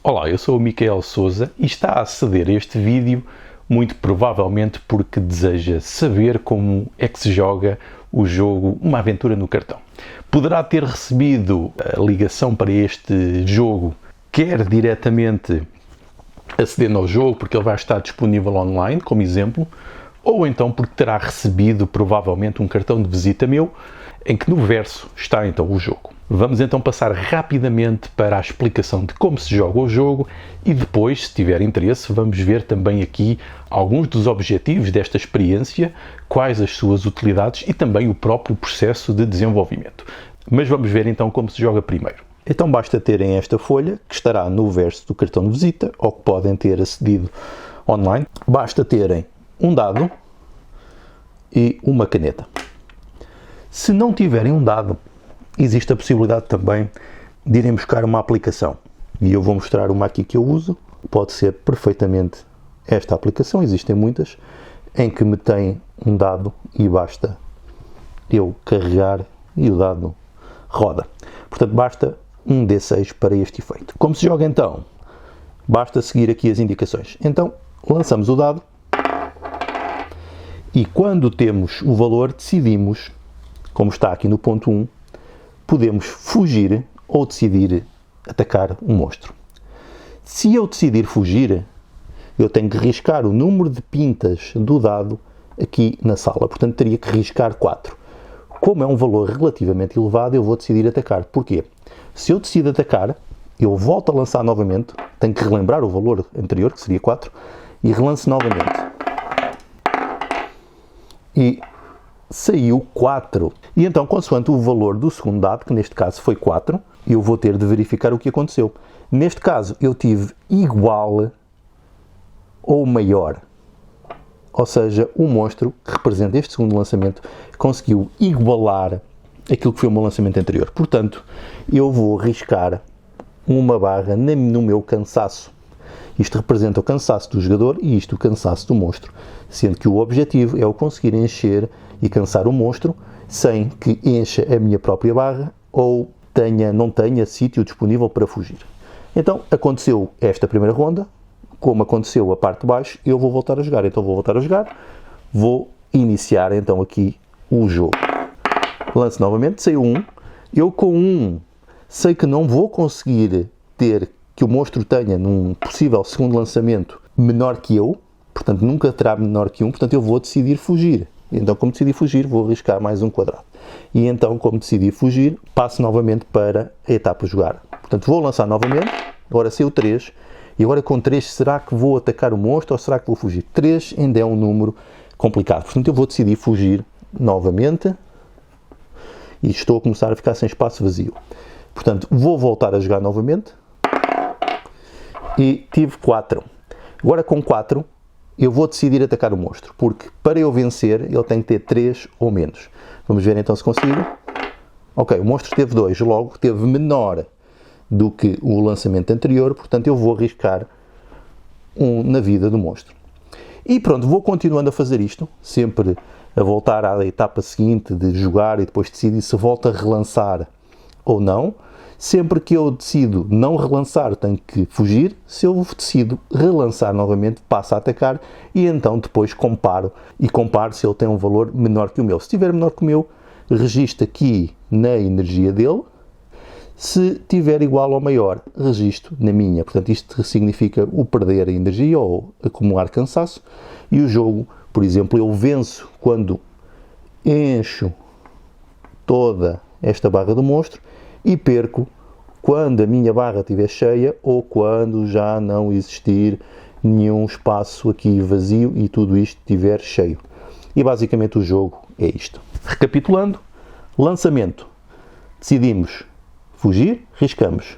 Olá, eu sou o Micael Souza e está a aceder a este vídeo muito provavelmente porque deseja saber como é que se joga o jogo Uma Aventura no Cartão. Poderá ter recebido a ligação para este jogo, quer diretamente acedendo ao jogo, porque ele vai estar disponível online, como exemplo, ou então porque terá recebido provavelmente um cartão de visita meu, em que no verso está então o jogo. Vamos então passar rapidamente para a explicação de como se joga o jogo e depois, se tiver interesse, vamos ver também aqui alguns dos objetivos desta experiência, quais as suas utilidades e também o próprio processo de desenvolvimento. Mas vamos ver então como se joga primeiro. Então basta terem esta folha, que estará no verso do cartão de visita, ou que podem ter acedido online. Basta terem um dado e uma caneta. Se não tiverem um dado, existe a possibilidade também de irem buscar uma aplicação. E eu vou mostrar uma aqui que eu uso. Pode ser perfeitamente esta aplicação, existem muitas, em que me tem um dado e basta eu carregar e o dado roda. Portanto, basta um D6 para este efeito. Como se joga então? Basta seguir aqui as indicações. Então, lançamos o dado e quando temos o valor, decidimos, como está aqui no ponto 1, podemos fugir ou decidir atacar um monstro. Se eu decidir fugir, eu tenho que riscar o número de pintas do dado aqui na sala. Portanto, teria que riscar 4. Como é um valor relativamente elevado, eu vou decidir atacar. Porquê? Se eu decido atacar, eu volto a lançar novamente, tenho que relembrar o valor anterior, que seria 4, e relanço novamente. E saiu 4. E então, consoante o valor do segundo dado, que neste caso foi 4, eu vou ter de verificar o que aconteceu. Neste caso, eu tive igual ou maior. Ou seja, o monstro que representa este segundo lançamento conseguiu igualar aquilo que foi o meu lançamento anterior. Portanto, eu vou riscar uma barra no meu cansaço. Isto representa o cansaço do jogador e isto o cansaço do monstro. Sendo que o objetivo é eu conseguir encher e cansar o monstro sem que encha a minha própria barra ou não tenha sítio disponível para fugir. Então, aconteceu esta primeira ronda, como aconteceu a parte de baixo, eu vou voltar a jogar. Então, vou voltar a jogar, vou iniciar então aqui o jogo. Lance novamente, saiu 1. Eu com 1 sei que não vou conseguir ter que o monstro tenha num possível segundo lançamento menor que eu, portanto nunca terá menor que 1, portanto eu vou decidir fugir. Então, como decidi fugir, vou arriscar mais um quadrado. E então, como decidi fugir, passo novamente para a etapa jogar. Portanto, vou lançar novamente, agora saiu 3, e agora com 3, será que vou atacar o monstro ou será que vou fugir? 3 ainda é um número complicado, portanto eu vou decidir fugir novamente, e estou a começar a ficar sem espaço vazio. Portanto, vou voltar a jogar novamente, e tive 4. Agora com 4, eu vou decidir atacar o monstro, porque para eu vencer, ele tem que ter 3 ou menos. Vamos ver então se consigo. Ok, o monstro teve 2, logo teve menor do que o lançamento anterior, portanto eu vou arriscar 1 na vida do monstro. E pronto, vou continuando a fazer isto, sempre a voltar à etapa seguinte de jogar e depois decidir se volta a relançar ou não. Sempre que eu decido não relançar, tenho que fugir. Se eu decido relançar novamente, passo a atacar e então depois comparo se ele tem um valor menor que o meu. Se tiver menor que o meu, registro aqui na energia dele. Se tiver igual ou maior, registro na minha. Portanto, isto significa o perder a energia ou acumular cansaço. E o jogo, por exemplo, eu venço quando encho toda esta barra do monstro e perco quando a minha barra estiver cheia ou quando já não existir nenhum espaço aqui vazio e tudo isto estiver cheio. E basicamente o jogo é isto. Recapitulando, lançamento. Decidimos fugir, riscamos.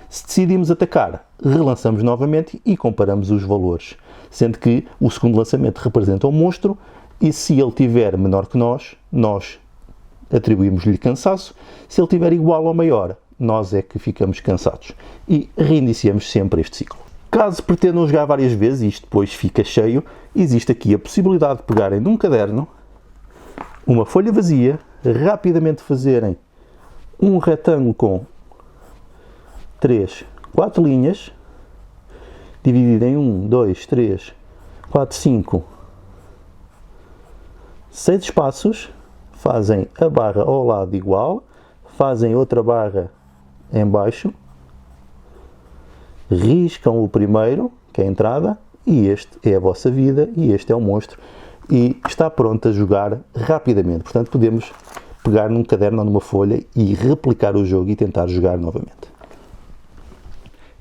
Se decidimos atacar, relançamos novamente e comparamos os valores. Sendo que o segundo lançamento representa um monstro e se ele tiver menor que nós atribuímos-lhe cansaço. Se ele tiver igual ou maior, nós é que ficamos cansados. E reiniciamos sempre este ciclo. Caso pretendam jogar várias vezes e isto depois fica cheio, existe aqui a possibilidade de pegarem num caderno, uma folha vazia, rapidamente fazerem um retângulo com 3, 4 linhas dividido em 1, 2, 3, 4, 5, 6 espaços, fazem a barra ao lado igual, fazem outra barra em baixo, riscam o primeiro, que é a entrada, e este é a vossa vida, e este é o monstro, e está pronto a jogar rapidamente. Portanto, podemos pegar num caderno ou numa folha e replicar o jogo e tentar jogar novamente.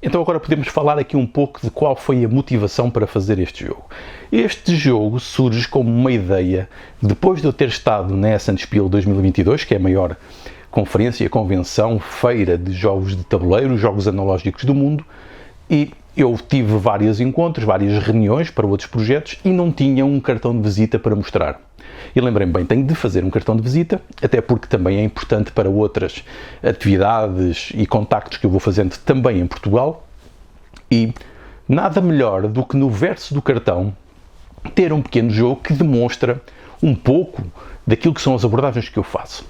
Então agora podemos falar aqui um pouco de qual foi a motivação para fazer este jogo. Este jogo surge como uma ideia depois de eu ter estado na Essen Spiel 2022, que é a maior conferência, convenção, feira de jogos de tabuleiro, jogos analógicos do mundo, e eu tive vários encontros, várias reuniões para outros projetos e não tinha um cartão de visita para mostrar. E lembrei-me bem, tenho de fazer um cartão de visita, até porque também é importante para outras atividades e contactos que eu vou fazendo também em Portugal. E nada melhor do que no verso do cartão ter um pequeno jogo que demonstra um pouco daquilo que são as abordagens que eu faço.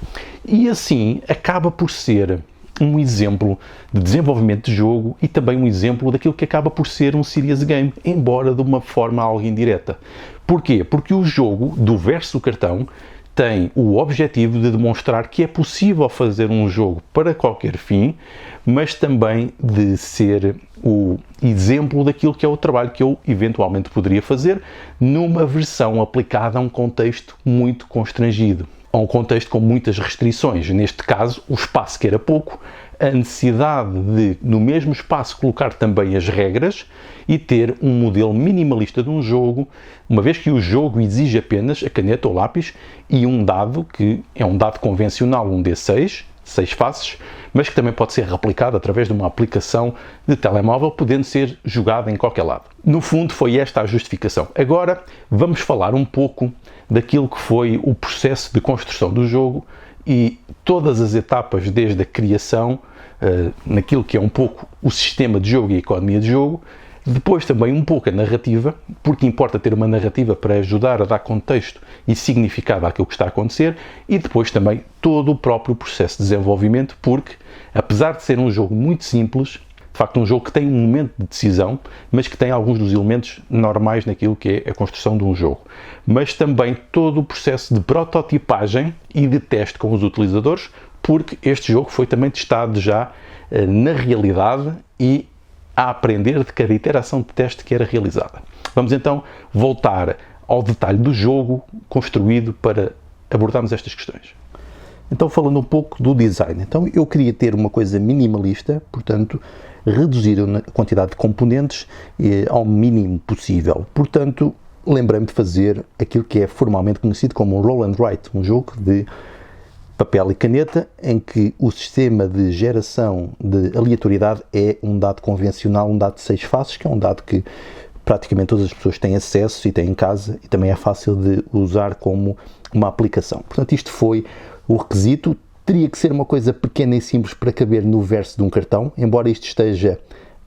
E assim acaba por ser um exemplo de desenvolvimento de jogo e também um exemplo daquilo que acaba por ser um serious game, embora de uma forma algo indireta. Porquê? Porque o jogo, do verso do cartão, tem o objetivo de demonstrar que é possível fazer um jogo para qualquer fim, mas também de ser o exemplo daquilo que é o trabalho que eu eventualmente poderia fazer numa versão aplicada a um contexto muito constrangido, a um contexto com muitas restrições. Neste caso, o espaço que era pouco, a necessidade de, no mesmo espaço, colocar também as regras e ter um modelo minimalista de um jogo, uma vez que o jogo exige apenas a caneta ou lápis e um dado, que é um dado convencional, um D6, 6 faces, mas que também pode ser replicado através de uma aplicação de telemóvel, podendo ser jogado em qualquer lado. No fundo, foi esta a justificação. Agora, vamos falar um pouco daquilo que foi o processo de construção do jogo e todas as etapas, desde a criação, naquilo que é um pouco o sistema de jogo e a economia de jogo, depois também um pouco a narrativa, porque importa ter uma narrativa para ajudar a dar contexto e significado àquilo que está a acontecer, e depois também todo o próprio processo de desenvolvimento, porque apesar de ser um jogo muito simples, de facto um jogo que tem um momento de decisão, mas que tem alguns dos elementos normais naquilo que é a construção de um jogo, mas também todo o processo de prototipagem e de teste com os utilizadores, porque este jogo foi também testado já na realidade e a aprender de cada iteração de teste que era realizada. Vamos então voltar ao detalhe do jogo construído para abordarmos estas questões. Então, falando um pouco do design. Então, eu queria ter uma coisa minimalista, portanto, reduzir a quantidade de componentes ao mínimo possível. Portanto, lembrei-me de fazer aquilo que é formalmente conhecido como um roll and write, um jogo de papel e caneta, em que o sistema de geração de aleatoriedade é um dado convencional, um dado de 6 faces, que é um dado que praticamente todas as pessoas têm acesso e têm em casa e também é fácil de usar como uma aplicação. Portanto, isto foi o requisito. Teria que ser uma coisa pequena e simples para caber no verso de um cartão, embora isto esteja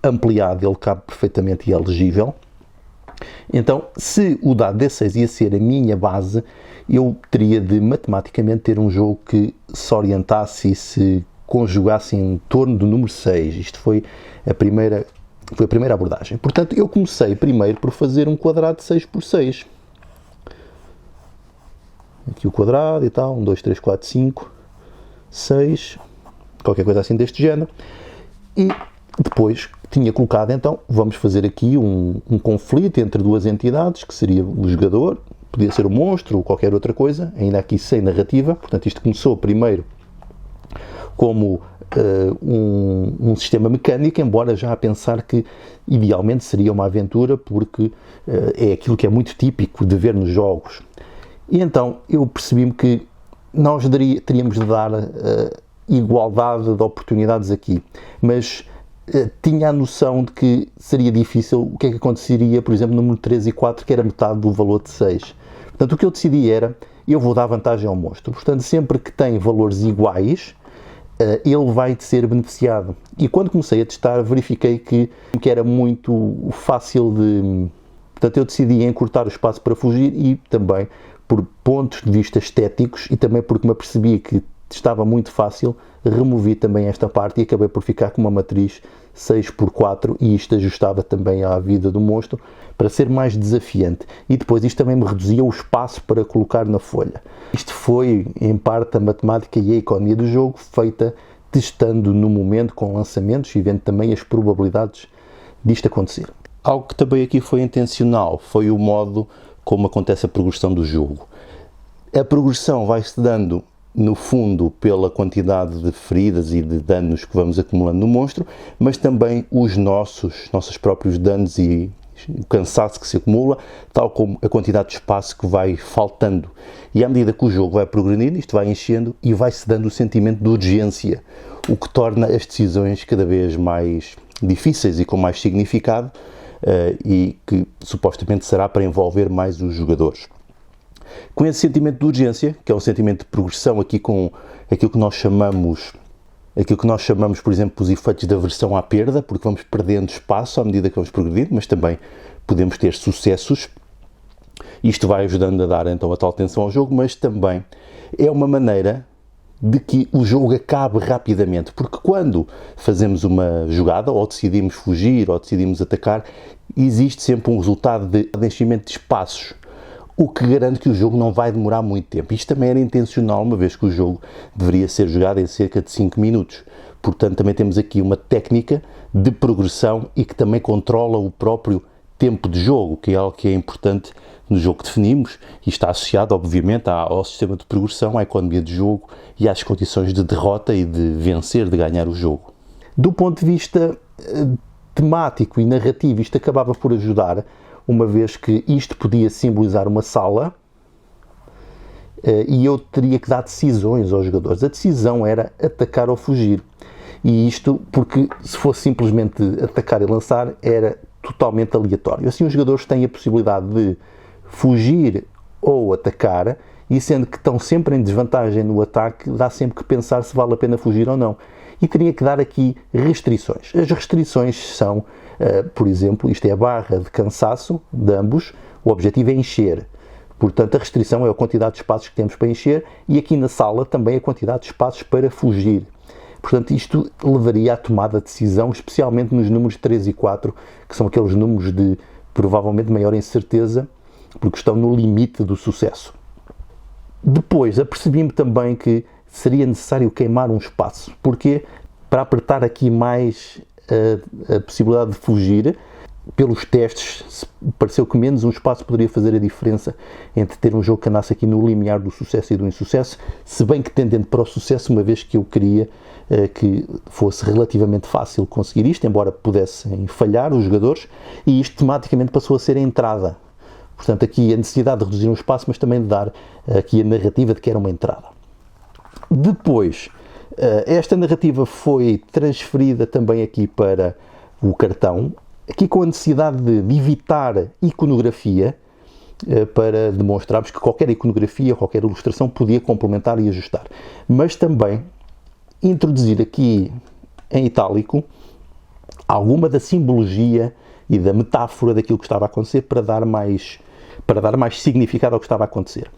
ampliado, ele cabe perfeitamente e é legível. Então, se o dado D6 ia ser a minha base, eu teria de matematicamente ter um jogo que se orientasse e se conjugasse em torno do número 6. Isto foi a primeira abordagem. Portanto, eu comecei primeiro por fazer um quadrado de 6 por 6. Aqui o quadrado e tal, 1, 2, 3, 4, 5, 6, qualquer coisa assim deste género. E depois tinha colocado, então, vamos fazer aqui um conflito entre duas entidades, que seria o jogador, podia ser o monstro ou qualquer outra coisa, ainda aqui sem narrativa. Portanto, isto começou primeiro como um sistema mecânico, embora já a pensar que idealmente seria uma aventura, porque é aquilo que é muito típico de ver nos jogos. E então eu percebi-me que nós teríamos de dar igualdade de oportunidades aqui, mas tinha a noção de que seria difícil. O que é que aconteceria, por exemplo, no número 3 e 4, que era metade do valor de 6. Portanto, o que eu decidi era, eu vou dar vantagem ao monstro. Portanto, sempre que tem valores iguais, ele vai ser beneficiado. E quando comecei a testar, verifiquei que era muito fácil de... Portanto, eu decidi encurtar o espaço para fugir e também por pontos de vista estéticos e também porque me apercebi que estava muito fácil, removi também esta parte e acabei por ficar com uma matriz 6x4 e isto ajustava também à vida do monstro para ser mais desafiante. E depois isto também me reduzia o espaço para colocar na folha. Isto foi, em parte, a matemática e a economia do jogo, feita testando no momento com lançamentos e vendo também as probabilidades disto acontecer. Algo que também aqui foi intencional foi o modo como acontece a progressão do jogo. A progressão vai-se dando, no fundo, pela quantidade de feridas e de danos que vamos acumulando no monstro, mas também os nossos próprios danos e o cansaço que se acumula, tal como a quantidade de espaço que vai faltando. E à medida que o jogo vai progredindo, isto vai enchendo e vai-se dando o sentimento de urgência, o que torna as decisões cada vez mais difíceis e com mais significado, e que supostamente será para envolver mais os jogadores. Com esse sentimento de urgência, que é um sentimento de progressão aqui com aquilo que nós chamamos, por exemplo, os efeitos da aversão à perda, porque vamos perdendo espaço à medida que vamos progredindo, mas também podemos ter sucessos. Isto vai ajudando a dar então a tal tensão ao jogo, mas também é uma maneira de que o jogo acabe rapidamente, porque quando fazemos uma jogada, ou decidimos fugir, ou decidimos atacar, existe sempre um resultado de enchimento de espaços, o que garante que o jogo não vai demorar muito tempo. Isto também era intencional, uma vez que o jogo deveria ser jogado em cerca de 5 minutos. Portanto, também temos aqui uma técnica de progressão e que também controla o próprio tempo de jogo, que é algo que é importante no jogo que definimos e está associado, obviamente, ao sistema de progressão, à economia de jogo e às condições de derrota e de vencer, de ganhar o jogo. Do ponto de vista temático e narrativo, isto acabava por ajudar, uma vez que isto podia simbolizar uma sala e eu teria que dar decisões aos jogadores. A decisão era atacar ou fugir. E isto porque, se fosse simplesmente atacar e lançar, era totalmente aleatório. Assim, os jogadores têm a possibilidade de fugir ou atacar, e sendo que estão sempre em desvantagem no ataque, dá sempre que pensar se vale a pena fugir ou não. E teria que dar aqui restrições. As restrições são, por exemplo, isto é a barra de cansaço de ambos, o objetivo é encher. Portanto, a restrição é a quantidade de espaços que temos para encher, e aqui na sala também a quantidade de espaços para fugir. Portanto, isto levaria à tomada de decisão, especialmente nos números 3 e 4, que são aqueles números de provavelmente maior incerteza, porque estão no limite do sucesso. Depois, apercebi-me também que seria necessário queimar um espaço. Porquê? Para apertar aqui mais a possibilidade de fugir. Pelos testes, pareceu que menos um espaço poderia fazer a diferença entre ter um jogo que andasse aqui no limiar do sucesso e do insucesso, se bem que tendendo para o sucesso, uma vez que eu queria que fosse relativamente fácil conseguir isto, embora pudessem falhar os jogadores, e isto tematicamente passou a ser a entrada. Portanto, aqui a necessidade de reduzir um espaço, mas também de dar aqui a narrativa de que era uma entrada. Depois, esta narrativa foi transferida também aqui para o cartão, aqui com a necessidade de evitar iconografia, para demonstrarmos que qualquer iconografia, qualquer ilustração podia complementar e ajustar. Mas também introduzir aqui em itálico alguma da simbologia e da metáfora daquilo que estava a acontecer para dar mais significado ao que estava a acontecer.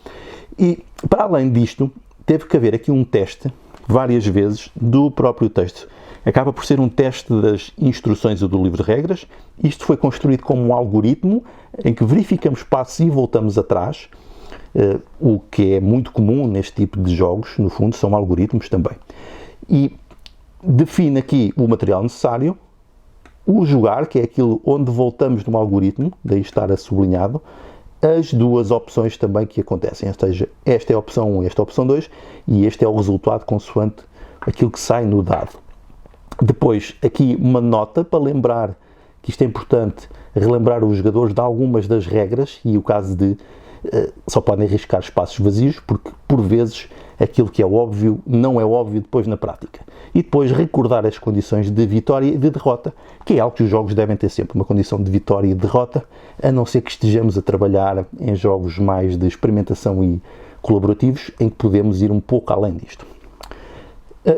E, para além disto, teve que haver aqui um teste, várias vezes, do próprio texto. Acaba por ser um teste das instruções do livro de regras. Isto foi construído como um algoritmo em que verificamos passos e voltamos atrás, o que é muito comum neste tipo de jogos, no fundo, são algoritmos também. E define aqui o material necessário, o jogar, que é aquilo onde voltamos no algoritmo, daí estar a sublinhado, as duas opções também que acontecem, ou seja, esta é a opção 1 e esta é a opção 2, e este é o resultado consoante aquilo que sai no dado. Depois, aqui uma nota para lembrar que isto é importante, relembrar os jogadores de algumas das regras, e o caso de só podem arriscar espaços vazios, porque por vezes aquilo que é óbvio não é óbvio depois na prática. E depois recordar as condições de vitória e de derrota, que é algo que os jogos devem ter sempre, uma condição de vitória e de derrota, a não ser que estejamos a trabalhar em jogos mais de experimentação e colaborativos, em que podemos ir um pouco além disto.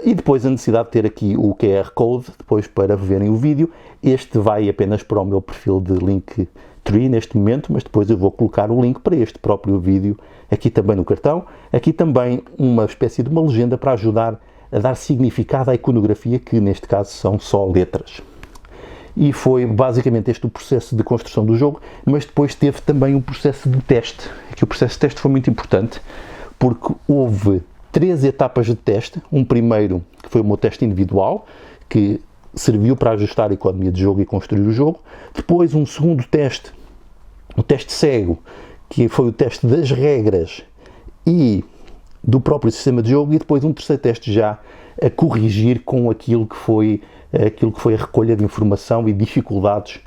E depois a necessidade de ter aqui o QR Code, depois para verem o vídeo. Este vai apenas para o meu perfil de link Tree neste momento, mas depois eu vou colocar o link para este próprio vídeo aqui também no cartão. Aqui também uma espécie de uma legenda para ajudar a dar significado à iconografia, que neste caso são só letras. E foi basicamente este o processo de construção do jogo, mas depois teve também um processo de teste. Aqui o processo de teste foi muito importante, porque houve 3 etapas de teste. Um primeiro, que foi o meu teste individual, que serviu para ajustar a economia de jogo e construir o jogo. Depois um segundo teste, o teste cego, que foi o teste das regras e do próprio sistema de jogo, e depois um terceiro teste já a corrigir com aquilo que foi a recolha de informação e dificuldades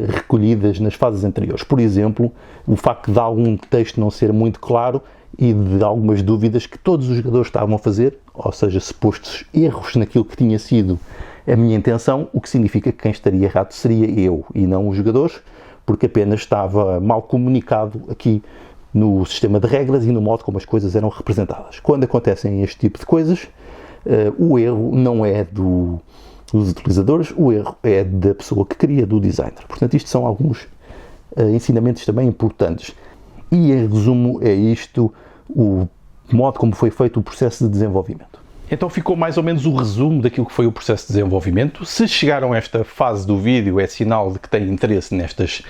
recolhidas nas fases anteriores. Por exemplo, o facto de algum texto não ser muito claro e de algumas dúvidas que todos os jogadores estavam a fazer, ou seja, supostos erros naquilo que tinha sido a minha intenção, o que significa que quem estaria errado seria eu e não os jogadores, porque apenas estava mal comunicado aqui no sistema de regras e no modo como as coisas eram representadas. Quando acontecem este tipo de coisas, o erro não é dos utilizadores, o erro é da pessoa que cria, do designer. Portanto, isto são alguns ensinamentos também importantes. E, em resumo, é isto o modo como foi feito o processo de desenvolvimento. Então ficou mais ou menos o resumo daquilo que foi o processo de desenvolvimento. Se chegaram a esta fase do vídeo, é sinal de que têm interesse nestas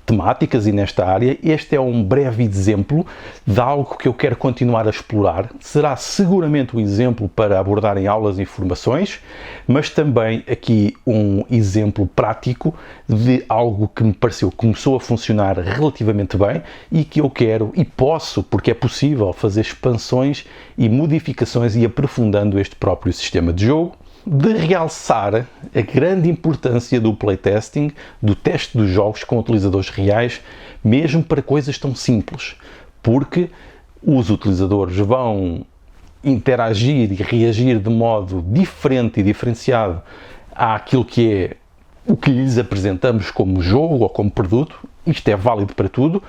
temáticas e nesta área. Este é um breve exemplo de algo que eu quero continuar a explorar. Será seguramente um exemplo para abordar em aulas e formações, mas também aqui um exemplo prático de algo que me pareceu que começou a funcionar relativamente bem e que eu quero e posso, porque é possível, fazer expansões e modificações e aprofundando este próprio sistema de jogo. De realçar a grande importância do playtesting, do teste dos jogos com utilizadores reais, mesmo para coisas tão simples, porque os utilizadores vão interagir e reagir de modo diferente e diferenciado àquilo que é o que lhes apresentamos como jogo ou como produto. Isto é válido para tudo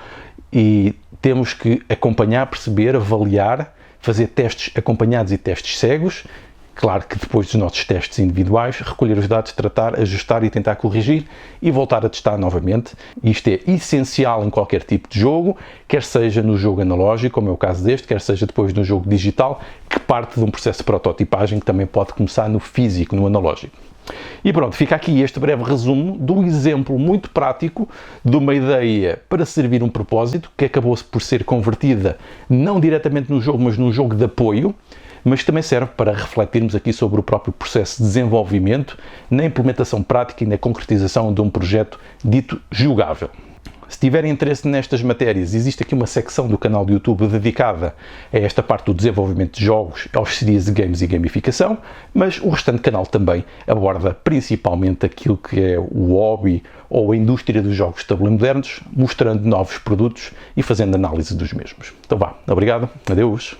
e temos que acompanhar, perceber, avaliar, fazer testes acompanhados e testes cegos. Claro que depois dos nossos testes individuais, recolher os dados, tratar, ajustar e tentar corrigir e voltar a testar novamente. Isto é essencial em qualquer tipo de jogo, quer seja no jogo analógico, como é o caso deste, quer seja depois no jogo digital, que parte de um processo de prototipagem que também pode começar no físico, no analógico. E pronto, fica aqui este breve resumo de um exemplo muito prático de uma ideia para servir um propósito, que acabou por ser convertida não diretamente no jogo, mas num jogo de apoio, mas também serve para refletirmos aqui sobre o próprio processo de desenvolvimento, na implementação prática e na concretização de um projeto dito jogável. Se tiverem interesse nestas matérias, existe aqui uma secção do canal do YouTube dedicada a esta parte do desenvolvimento de jogos, aos CDs de games e gamificação, mas o restante canal também aborda principalmente aquilo que é o hobby ou a indústria dos jogos de tabuleiro modernos, mostrando novos produtos e fazendo análise dos mesmos. Então vá, obrigado, adeus!